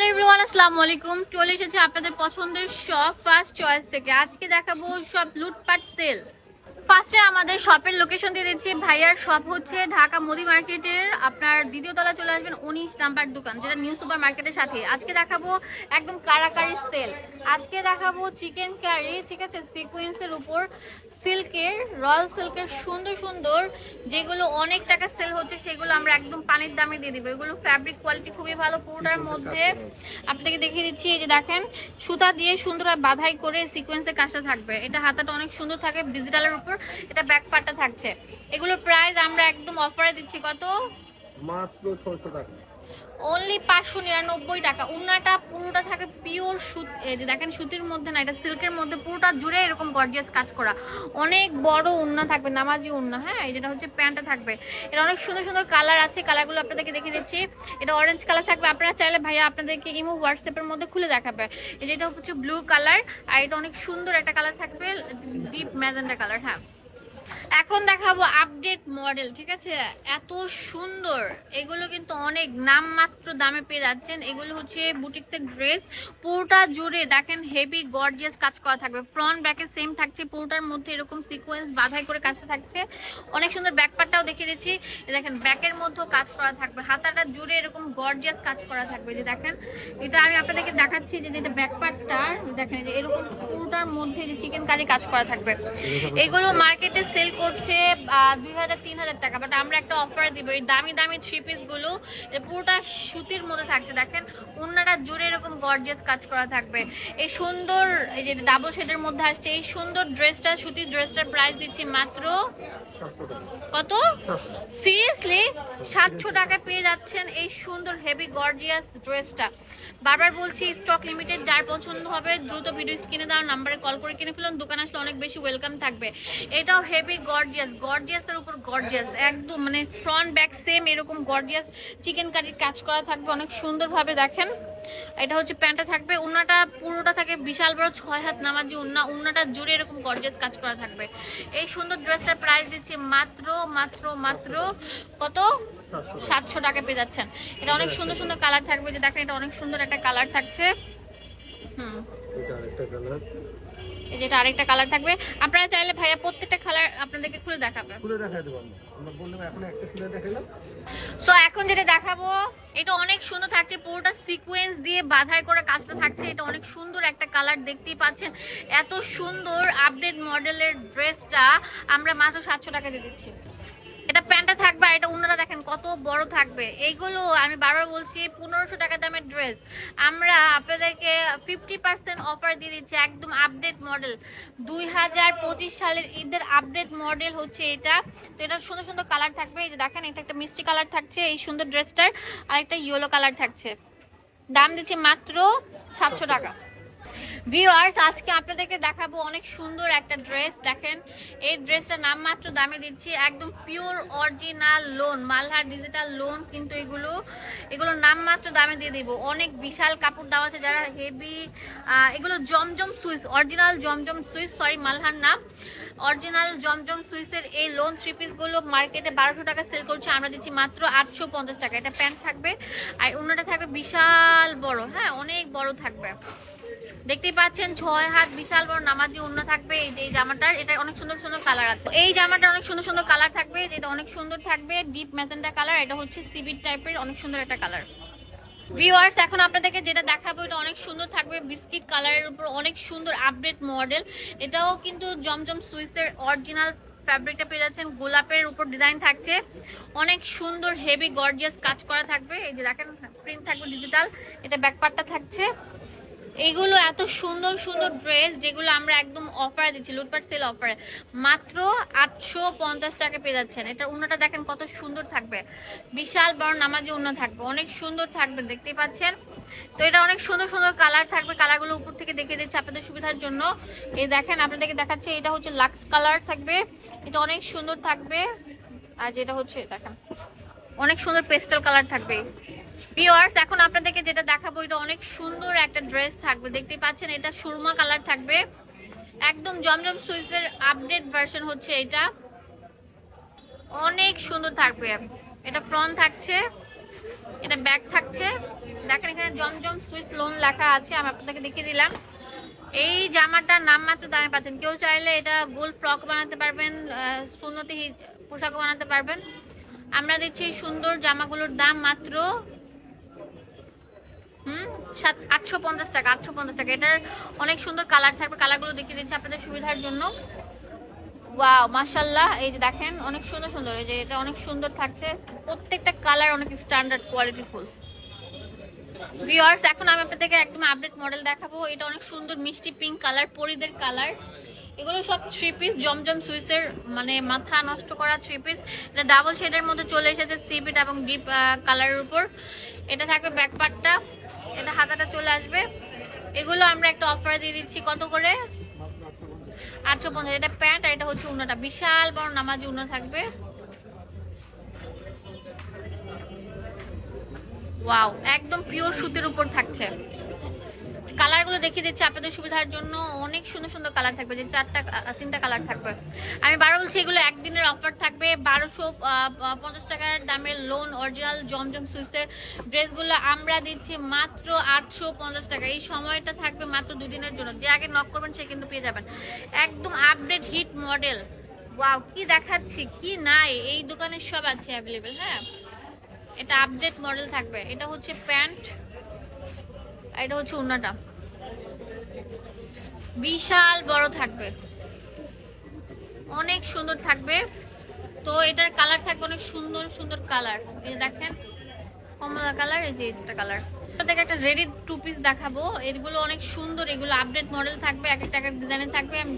Hello everyone, আসসালামু আলাইকুম। চলে এসেছে আপনাদের পছন্দের শপ ফার্স্ট চয়েস থেকে। আজকে দেখাবো সব লুটপাট সেল। ফার্স্টে আমাদের শপের লোকেশন দিয়ে দিচ্ছি। ভাইয়ার শপ হচ্ছে ঢাকা মুদি মার্কেটের আপনার দ্বিতীয় তলা চলে আসবেন 19 নাম্বার দোকান, যেটা নিউ সুপার মার্কেটের সাথে। আজকে দেখাবো একদম কারাকারি সেল। আজকে দেখাবো চিকেন কারি, ঠিক আছে, সিকোয়েন্সের উপর সিল্কের, রয়্যাল সিল্কের সুন্দর সুন্দর, যেগুলো অনেক টাকা সেল হচ্ছে সেগুলো আমরা একদম পানির দামে দিয়ে দিব। এগুলো ফ্যাব্রিক কোয়ালিটি খুবই ভালো। পুরোটার মধ্যে আপনাদেরকে দেখিয়ে দিচ্ছি, এই যে দেখেন সুতা দিয়ে সুন্দর বাঁধাই করে সিকোয়েন্সের কাজটা থাকবে। এটা হাতাটা অনেক সুন্দর থাকে ডিজিটালের উপর, এটা ব্যাক পার্টটা থাকছে। এগুলোর প্রাইস আমরা একদম অফারে দিচ্ছি কত? মাত্র 600 টাকা, অনলি 599 টাকা। উন্নাটা পুরোটা থাকে পিওর সুত, এই যে দেখেন সুতির মধ্যে না, এটা সিল্কের মধ্যে পুরোটা জুড়ে এরকম গর্জিয়াস কাজ করা। অনেক বড় উন্না থাকবে, নামাজি উন্না। হ্যাঁ, এই যেটা হচ্ছে প্যান্টটা থাকবে। এটা অনেক সুন্দর সুন্দর কালার আছে, কালারগুলো আপনাদেরকে দেখিয়ে দিচ্ছি। এটা অরেঞ্জ কালার থাকবে, আপনারা চাইলে ভাইয়া আপনাদেরকে ইমো হোয়াটসঅ্যাপের মধ্যে খুলে দেখাবে। এই যেটা হচ্ছে ব্লু কালার, আর এটা অনেক সুন্দর একটা কালার থাকবে, ডিপ ম্যাজেন্টা কালার। হ্যাঁ, এখন দেখাবো আপডেট মডেল, ঠিক আছে, এত সুন্দর। এগুলো কিন্তু অনেক নামমাত্র দামে পেয়ে যাচ্ছেন। এগুলো হচ্ছে বুটিক্সের ড্রেস, পুরোটা জুড়ে দেখেন হেভি গর্জিয়াস কাজ করা থাকবে। ফ্রন্ট ব্যাকে সেম থাকছে, পুরোটার মধ্যে এরকম সিকোয়েন্স বাঁধাই করে কাজটা থাকছে। অনেক সুন্দর ব্যাক পার্টটাও দেখিয়ে দিচ্ছি। দেখেন ব্যাকের মধ্যেও কাজ করা থাকবে, হাতাটা জুড়ে এরকম গর্জিয়াস কাজ করা থাকবে। যে দেখেন এটা আমি আপনাদেরকে দেখাচ্ছি, যে এটা ব্যাক পার্টটা দেখেন, যে এরকম পুরোটার মধ্যে যে চিকেন কারি কাজ করা থাকবে। এগুলো মার্কেটে সেল করছে 2000-3000 টাকা, বাট আমরা একটা অফার দিব। এই দামি দামি থ্রি পিস গুলো পুরোটা সুতির মধ্যে থাকছে। দেখেন ওন্নাটা জুড়ে এরকম গর্জিয়াস কাজ করা থাকবে। এই সুন্দর, এই যে ডাবল শেডের মধ্যে আসছে এই সুন্দর ড্রেসটা, সুতির ড্রেসটার প্রাইস দিচ্ছি মাত্র কত? সিরিয়াসলি 700 টাকা পেয়ে যাচ্ছেন এই সুন্দর হেভি গর্জিয়াস ড্রেসটা। বারবার বলছি স্টক লিমিটেড, যার পছন্দ হবে দ্রুত ভিডিও স্ক্রিনে দেওয়ার নাম্বারে কল করে কিনে ফেলুন। দোকান আসলে অনেক বেশি ওয়েলকাম থাকবে। এটাও হেভি গর্জিয়াস, গর্জিয়াসের উপর গর্জিয়াস, একদম মানে ফ্রন্ট ব্যাক সেম এরকম গর্জিয়াস চিকেন কারির কাজ করা থাকবে অনেক সুন্দরভাবে। দেখেন এটা হচ্ছে প্যান্টটা থাকবে, উন্নাটা পুরোটা থাকে বিশাল বড় 6 হাত নামাজি উন্না, উন্নাটা জুড়ে এরকম গর্জিয়াস কাজ করা থাকবে। এই সুন্দর ড্রেসটার প্রাইস দিচ্ছি মাত্র মাত্র মাত্র কত? 700 টাকা পেয়ে যাচ্ছেন। এটা অনেক সুন্দর সুন্দর কালার থাকবে, যে দেখেন এটা অনেক সুন্দর একটা কালার থাকছে। এই যেটা আরেকটা কালার থাকবে। আপনারা চাইলে ভাইয়া প্রত্যেকটা কালার আপনাদেরকে খুলে দেখাবে। আমরা বললাম এখন একটা খুলে দেখালাম। সো এখন যেটা দেখাবো এটা অনেক সুন্দর থাকছে, পুরোটা সিকোয়েন্স দিয়ে বাঁধাই করে কাজটা থাকছে। এটা অনেক সুন্দর একটা কালার, দেখতেই পাচ্ছেন। এত সুন্দর আপডেট মডেলের ড্রেসটা আমরা মাত্র 700 টাকা দিয়ে দিচ্ছি। এটা প্যান্টটা থাকবে, আর এটা উন্নাটা দেখেন কত বড় থাকবে। এইগুলো আমি বারবার বলছি 1500 টাকা দামের ড্রেস আমরা আপনাদেরকে 50% অফার দিয়ে দিচ্ছি। একদম আপডেট মডেল, 2025 সালের ঈদের আপডেট মডেল হচ্ছে এটা। তো এটা সুন্দর সুন্দর কালার থাকবে। এই যে দেখেন এটা একটা মিষ্টি কালার থাকছে এই সুন্দর ড্রেসটার, আর একটা ইয়েলো কালার থাকছে। দাম দিচ্ছি মাত্র 700 টাকা। ভিউয়ার্স, আজকে আপনাদেরকে দেখাবো অনেক সুন্দর একটা ড্রেস। দেখেন এই ড্রেসটার নাম মাত্র দামে দিচ্ছি, একদম pure original loan, Malhar digital loan. কিন্তু এগুলো নাম মাত্র দামে দিয়ে দিব। অনেক বিশাল কাপড় দেওয়া আছে, যারা হেভি। এগুলো জমজম সুইস, অরিজিনাল জমজম সুইস, সরি মালহার না, অরিজিনাল জমজম সুইসের এই লোন থ্রি পিস গুলো মার্কেটে 1200 টাকা সেল করছে, আমরা দিচ্ছি মাত্র 850 টাকা। এটা প্যান্ট থাকবে, আর অন্যটা থাকবে বিশাল বড়, হ্যাঁ অনেক বড় থাকবে। দেখতেই পাচ্ছেন 6 হাত বিশাল বড় নামাজি ওড়না থাকবে। এই যে এই জামাটার, এটা অনেক সুন্দর সুন্দর কালার আছে। এই জামাটা অনেক সুন্দর সুন্দর কালার থাকবে, যেটা অনেক সুন্দর থাকবে ডিপ ম্যাজেন্টা কালার। এটা হচ্ছে সিবিট টাইপের অনেক সুন্দর একটা কালার। ভিউয়ার্স, এখন আপনাদেরকে যেটা দেখাবো এটা অনেক সুন্দর থাকবে, বিস্কিট কালারের উপর অনেক সুন্দর আপডেট মডেল। এটাও কিন্তু জমজম সুইসের অরিজিনাল ফ্যাব্রিকটা পেয়ে যাচ্ছেন। গোলাপের উপর ডিজাইন থাকছে, অনেক সুন্দর হেভি গর্জিয়াস কাজ করা থাকবে। এই যে দেখেন প্রিন্ট থাকবে ডিজিটাল, এটা ব্যাক পার্টটা থাকছে। এইগুলো এত সুন্দর সুন্দর ড্রেস, যেগুলো আমরা একদম অফারে দিচ্ছি, লুটপাট সেল অফারে মাত্র 850 টাকা পেয়ে যাচ্ছেন। এটা উন্নাটা দেখেন কত সুন্দর থাকবে, বিশাল বড় নামাজি উন্না থাকবে, অনেক সুন্দর থাকবে, দেখতেই পাচ্ছেন। তো এটা অনেক সুন্দর সুন্দর কালার থাকবে, কালারগুলো উপর থেকে দেখিয়ে দিচ্ছি আপনাদের সুবিধার জন্য। এই দেখেন আপনাদেরকে দেখাচ্ছে, এটা হচ্ছে লাক্স কালার থাকবে, এটা অনেক সুন্দর থাকবে। আর যেটা হচ্ছে দেখেন অনেক সুন্দর পেস্টেল কালার থাকবে। ভিউয়ার্স, এখন আপনাদেরকে যেটা দেখাবো এটা অনেক সুন্দর একটা ড্রেস থাকবে, দেখতেই পাচ্ছেন। এটা সুরমা কালার থাকবে, একদম জমজম সুইসের আপডেট ভার্সন হচ্ছে এটা, অনেক সুন্দর থাকবে। এটা ফ্রন্ট থাকছে, এটা ব্যাগ থাকছে, দেখেন এখানে জমজম সুইস লোন লেখা আছে, আমি আপনাদেরকে দেখিয়ে দিলাম। এই জামাটার নাম মাত্র দামে পাচ্ছেন। কেউ চাইলে এটা গোল ফ্রক বানাতে পারবেন, সুন্নতি পোশাকও বানাতে পারবেন। আমরা দিচ্ছি সুন্দর জামাগুলোর দাম মাত্র 850 টাকা। 850 টাকা। এটার অনেক সুন্দর কালার থাকবে, কালারগুলো দেখিয়ে দিচ্ছি আপনাদের সুবিধার জন্য। ওয়াও মাশাআল্লাহ, এই যে দেখেন অনেক সুন্দর সুন্দর, এই যে এটা অনেক সুন্দর থাকছে, প্রত্যেকটা কালার অনেক স্ট্যান্ডার্ড কোয়ালিটিফুল। ভিউয়ার্স, এখন আমি আপনাদেরকে একদম আপডেট মডেল দেখাবো। এটা অনেক সুন্দর মিষ্টি পিঙ্ক কালার, পরিদের কালার। এগুলো সব 3 পিস জমজম সুইসের, মানে মাথা নষ্ট করা 3 পিস। এটা ডাবল শেডের মধ্যে চলে এসেছে সি বিট এবং ডিপ কালারের উপর। এটা থাকবে ব্যাক পার্টটা, এটা হাতাটা চলে আসবে। এগুলো আমরা একটা অফার দিয়ে দিচ্ছি কত করে? 850। এটা প্যান্ট আর এটা হচ্ছে উন্নাটা, বিশাল বড় নামাজি উন্না থাকবে। ওয়াও, একদম পিওর সুতির উপর থাকছে। কালারগুলো দেখিয়ে দিচ্ছি আপনাদের সুবিধার জন্য। অনেক সুন্দর সুন্দর কালার থাকবে, যে 3টা কালার থাকবে। আমি বারো বলছি, এগুলো একদিনের অফার থাকবে। 1250 টাকার দামের লোন অরিজিনাল জমজম সুইসের ড্রেসগুলো আমরা দিচ্ছি মাত্র 850 টাকা। এই সময়টা থাকবে মাত্র 2 দিনের জন্য। যে আগে নক করবেন সে কিন্তু পেয়ে যাবেন। একদম আপডেট হিট মডেল। ওয়াও, কি দেখাচ্ছি, কি নাই, এই দোকানে সব আছে অ্যাভেলেবেল। হ্যাঁ, এটা আপডেট মডেল থাকবে। এটা হচ্ছে প্যান্ট, এটা হচ্ছে ওড়নাটা, বিশাল বড় থাকবে, অনেক সুন্দর থাকবে। তো এটার কালার থাকবে অনেক সুন্দর সুন্দর কালার। এই যে দেখেন কমলা কালার, এই যে এটা কালার। থেকে একটা রেডি 2 পিস দেখাবো। এগুলো অনেক সুন্দর, এগুলো আপডেট মডেল থাকবে, এক একটা ডিজাইনের থাকবে। আমি